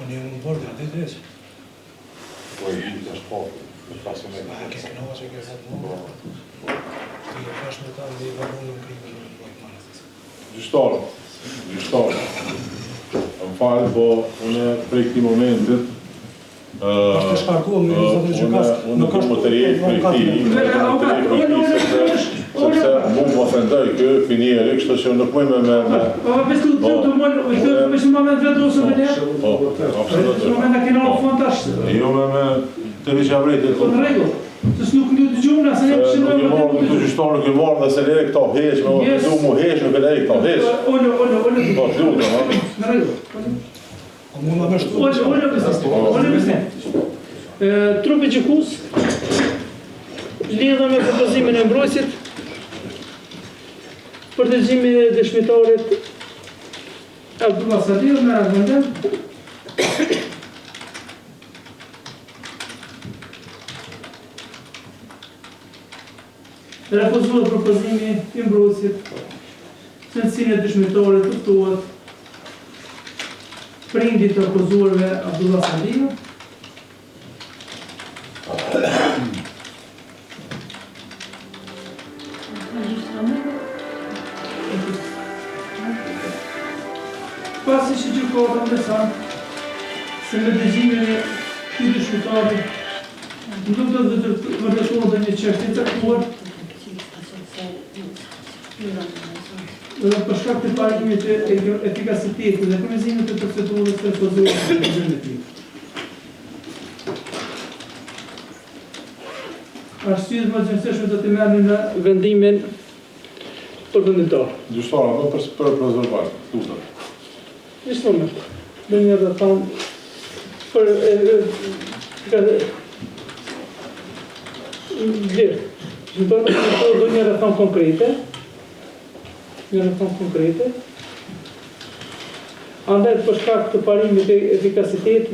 Po një më bërë dhe të dreqë. Po e gjithë është pakë, në pasën e ke kënoha që ke fatë më. Ti e fash me ta dhe i varonë në krimë në bërë marës. Gjyshtarë. Më falë, po unë prej këti momentit është të shkarkuam në zotë në gjykas. Unë më të rejtë për këti, sepse mu më ofendoj kë njeri, kështë që nuk mëjme me... Bestu të të mëllë, në moment vendosë me njerë? Po, absolutisht. Në moment në kena në fond tash? Jo me të vishë avrejtë. Po në regull, sësë nuk një të gjumë, nëse ne pëshë në më të të gjyshtarë nuk i marë dhe se lere këta heq, me du mu heq, nuk e lere këta heq. Ollë. Po, të lutë, në regull. Ollë, trupi gjykus, lidhë me propozimin e mbrojtësit, për të gjimin e dëshmitarit Abdullah Sadir, me argumentem. Refuzohet propozimi i mbrojtësit, cilësinë e dëshmitarit tëftohet prindit të akuzuarve Abdullah Sadir. Pasi që gjykata beson se me dëgjimin e këtij dëshmitari nuk do të vërtetohet një çështje e caktuar, për shkak të parimit të efikasitetit dhe furnizimit të procedurës të refuzohet propozimin e tij. Arsyet më të rëndësishme do të merrni në vendimin përfundimtar. Gjyshtarë, ato për prezervat, lutem. Ishtë moment, dhe një dhe thonë, për lirë, do një dhe thonë konkrete, andaj për shkak të parimit e efikasitetit,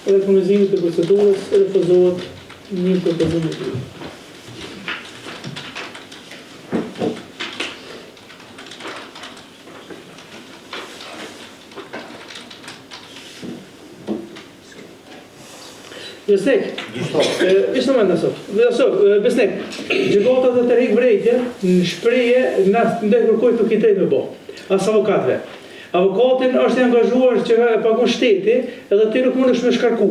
edhe furnizimit të procedurës, refuzohet një propozim e tij. Besnik, ishtë në mendë nësot. Besnik, gjykata dhe të rikë vrejtje në shpreje në ndaj kërkoj të kitej me bo, as avokatve. Avokatin është i angazhuar që e pagun shteti edhe ti nuk mund është me shkarku.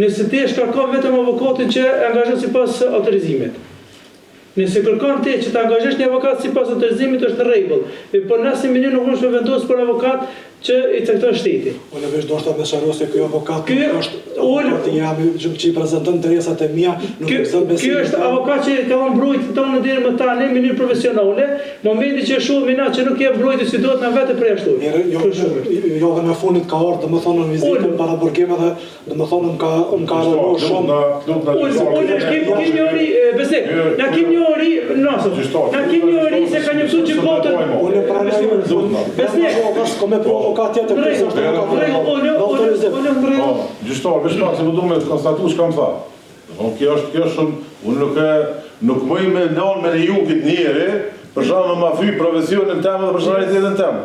Nëse ti e shkarkon vetëm avokatin që e angazhon si pas autorizimit. Nëse kërkon ti që të angazhesh një avokat si pas autorizimit është në rregull. Por nëse me një nuk është me vendosë për avokat që i cakton shteti. Unë vesh do shta me sharos se kjo avokat nuk është avokat i jam që i prezentën interesat e mia, nuk gëzën besim. Kjo është avokat që ka mbrojtje tonë deri më tani në mënyrë profesionale, momenti që shohim na që nuk e mbrojtje si duhet na vetë për ashtu. Jo dhe në fundit ka ardhur domethënë në vizitë para burgime dhe domethënë ka rënë shumë. Unë kim njëri besoj. Na kim njëri naso. Na kim njëri se ka një mësues që votën. Unë pranoj. Besoj. Ka tjetër gjyshtar, veç pak se du me konstatu që kam tha. Kjo është shumë, unë nuk mëj me lanë me në jukit njeri, për shumë me ma fy profesionin temë dhe personalitetin temë.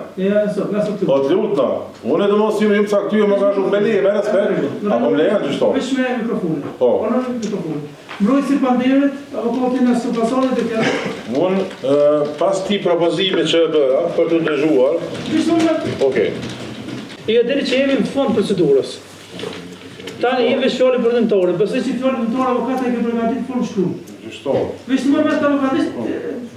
Po të lutna, unë edhe mos ju ca këty më ka shumë me leje, me respekt, apo me lejen gjyshtar. Vesh me mikrofonin. Mbrojtësi panderit, avokatin e supasonet dhe kërë? Unë, pas ti propozimi që e bëra, për të ndëgjuar... Okej. Jo, deri që jemi në fund procedurës. Tani jemi vesh fjallë përdimtore, besoj që fjallë përdimtore avokata e ke përgatit formë shkrumë. Gjyshtar. Vesh në moment të avokatisht,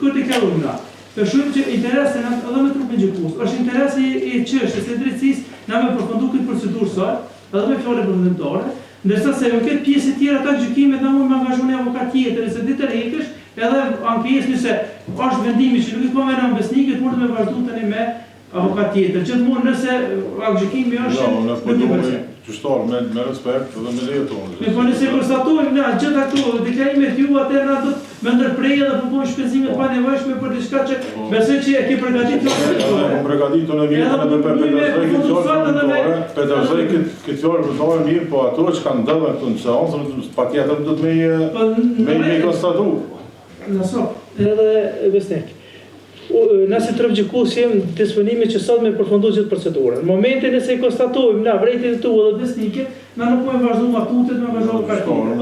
kërë të kjallur nga. Për shumë që interese në edhe me trupin gjykus, është interese i qështës e drejtësis na me përfundu këtë procedurë sot, edhe me fjallë përdimtore. Ndërsa se në këtë pjesë tjera ta gjykimet në mund më angazhoni avokat tjetër, se ditë rejkësh, edhe ankesë nëse është vendimi që nuk i konvenon besnikët, mund të me vazhdu tani me avokat tjetër. Që të mund nëse gjykimi është në një përse. Gjyshtar, me respekt dhe me leje tonë. Po nëse konstatojmë na gjithë ato deklarimet ju atë na do me ndërprerje dhe përpojmë shpenzimet pa nevojshme për diçka që besoj që e ke përgatitur. Unë përgatitur në vjetën edhe për Peterzoj këtë fjallë përdojnë mirë, po ato që kanë dëve këtu në seansë, pa tjetër do të me i konstatu. Nëso, edhe Besnik. Nëse të rëvgjikues jem disponimi që sot me përfundu gjithë procedurën. Në momentin nëse i konstatojmë na vrejtjet e tu edhe Besnikit, na nuk pojmë vazhdu matutet, me vazhdu kartimet.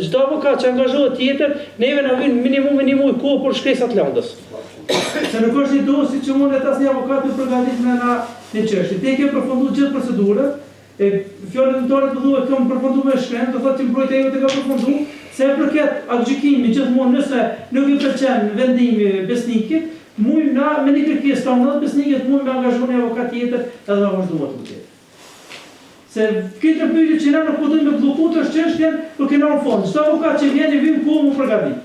Çdo avokat që angazhohet tjetër, neve na vjen minimum kohë për shkresat lëndës. Se nuk është një dosi që mundet asnjë avokat të përgatitet me na një çështje. Te ke përfunduar gjithë procedurën, fjalën tonë të thuhet kam përfunduar me shkrim, do thotë që mbrojtja jote ka përfunduar, se përket aktgjykimit gjithmonë nëse nuk i pëlqen vendimi Besnikit, mund na me një kërkesë standard Besnikit mund të angazhojë një avokat tjetër edhe ta vazhdojë atë. Se këtë pyetje që na nuk po duhet me bllokuar është çështjen, por kena në fond. Çdo avokat që vjen i vjen ku mu përgatit.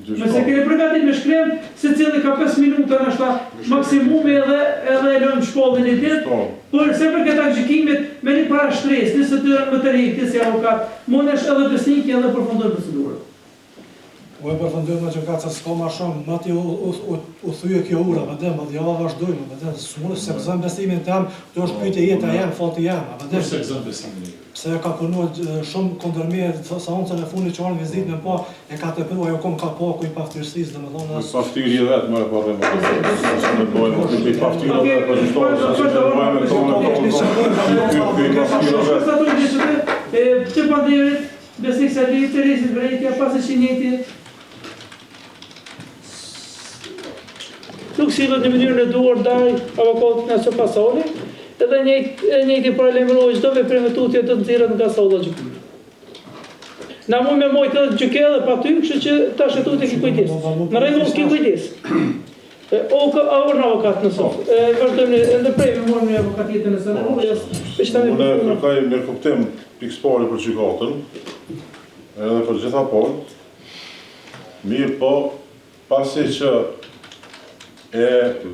Nëse keni përgatit me shkrim, secili ka 5 minuta ndoshta maksimumi edhe e lëm shkollën e ditë. Por se për këtë aktgjykimit me një para shtresë, nëse të më të rikti si avokat, mundesh edhe Besniki edhe përfundoj procedurën. Po e përfundojmë me gjëkat se s'ka ma shumë, ma ti u thyje kjo ura, vëdem, edhe java vazhdojmë, vëdem, s'mune se gëzëm besimin tem, të është pyetje jeta jem, fati jem, vëdem. Se gëzëm besimin? Pse ka punuar shumë kondërmije, sa oncën e fundit që orën vizit me pa, e ka të përru, ajo kom ka pa kuj paftyrësis, dhe me thonë asë... Paftyrje vetë më e parë me bojnë, paftyrje vetë, për gjithë nuk sillet në mënyrën e duhur ndaj avokatit nëse pasoni, edhe njëjti paralajmëroi çdo veprim tutje të nxjerrët nga salla gjykimi. Na mund me mojtë edhe gjykë edhe pa ty, kështu që tash tutje ki kujdes. Në rregull ki kujdes. Orë në avokat nëse. Vazhdojmë në prejme morëm në avokat jetën e sënë. Unë kërkoj mirë kuptim pikëspari për gjykatën, edhe për gjitha punët. Mirë po, pasi që e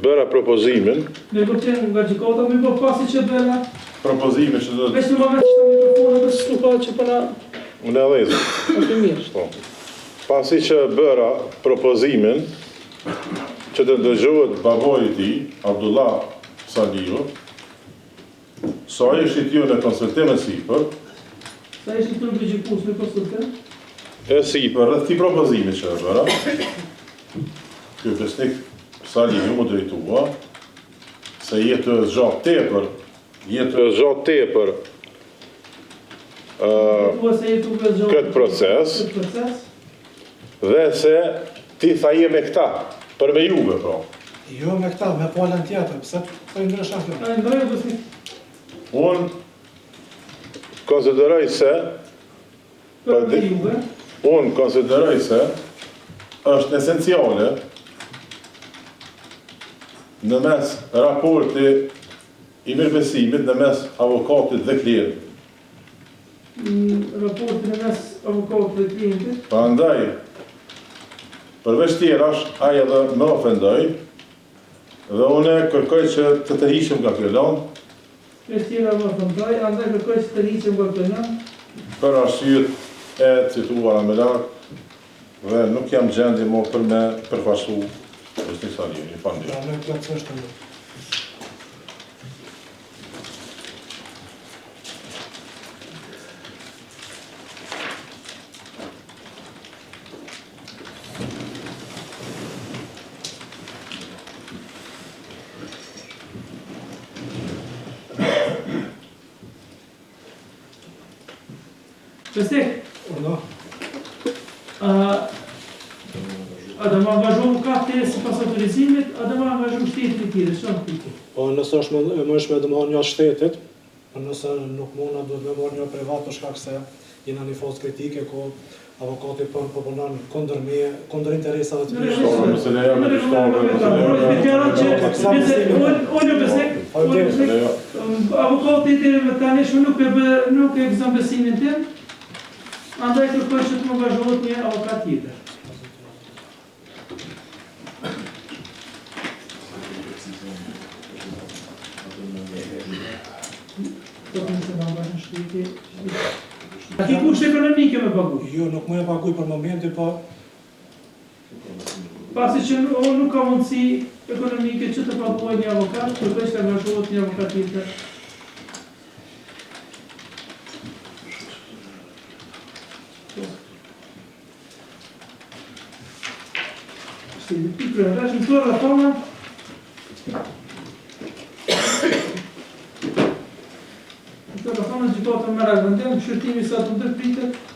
bëra propozimin. Me kuptim nga gjykata, mirë po pasi që bëra propozimin që do të... Veç në moment që të mikrofonë dhe s'lupa që përna... Unë e dhezë. Është mirë. Pasi që bëra propozimin që të ndëgjohet baboi i tij, Abdullah Saliu, sa ishit ju në konsultim e sipër, sa ishit ju në gjykus në konsultim? E sipër, rreth këtij propozimi që e bëra, ky Besnik Saliu më drejtua, se jetë zgjatë tepër, këtë proces, dhe se ti tha je me këta, për me juve, pra. Jo me këta, me palën tjetër, pse po i ndryshan kjo? Unë konsideroj se është esenciale në mes raporti i mirëbesimit në mes avokatit dhe klientit. Raporti në mes avokatit dhe klientit? Prandaj, përveç tjerash, ai edhe më ofendoi dhe unë kërkoj që të tërhiqem nga kjo lëndë. Përveç tjera më ofendoi, andaj kërkoj që të tërhiqem nga kjo lëndë. Për arsyet e cituara më lart, dhe nuk jam gjendje më për me përfasu Besnik Saliu, një fandi. Pra me këtë është të më. Besnik, Urna. A dhe më angazhohu kapte si pas autorizimit, a dhe më angazhohu shtetit e tjere, që në piti? Po nëse është më ishme dhe më një shtetit, nëse nuk muna duhet me morë një privat për shkak se jena një fazë kritike ku avokati përpunon kundër interesave të avokati të tanishme nuk e gëzën besimin tim, andaj kërkoj që të më angazhohet një avokat tjetër. A ki kusht ekonomike me paguj? Jo, nuk më e paguj për momentin, po... Pasi që unë nuk ka mundësi ekonomike që të paguaj një avokat, përveç të angazhohet një avokat tjetër. Rashën të rrafona. Të rrafona gjykata merr vendem, shërtimi sa të ndërpritet